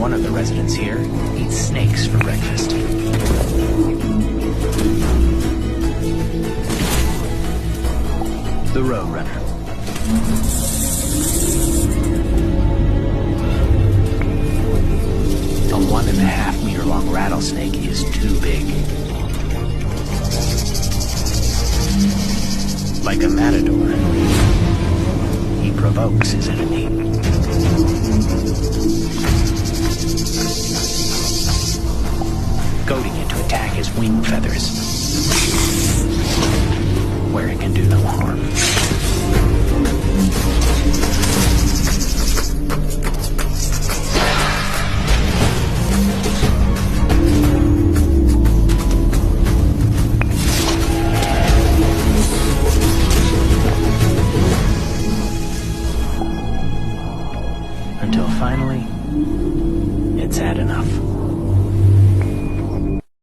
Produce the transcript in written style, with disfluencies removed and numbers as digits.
One of the residents here eats snakes for breakfast. The Roadrunner. A 1.5 meter long rattlesnake is too big. Like a matador, he provokes his enemy. Goading it to attack his wing feathers, where it can do no harm. Until finally, it's had enough.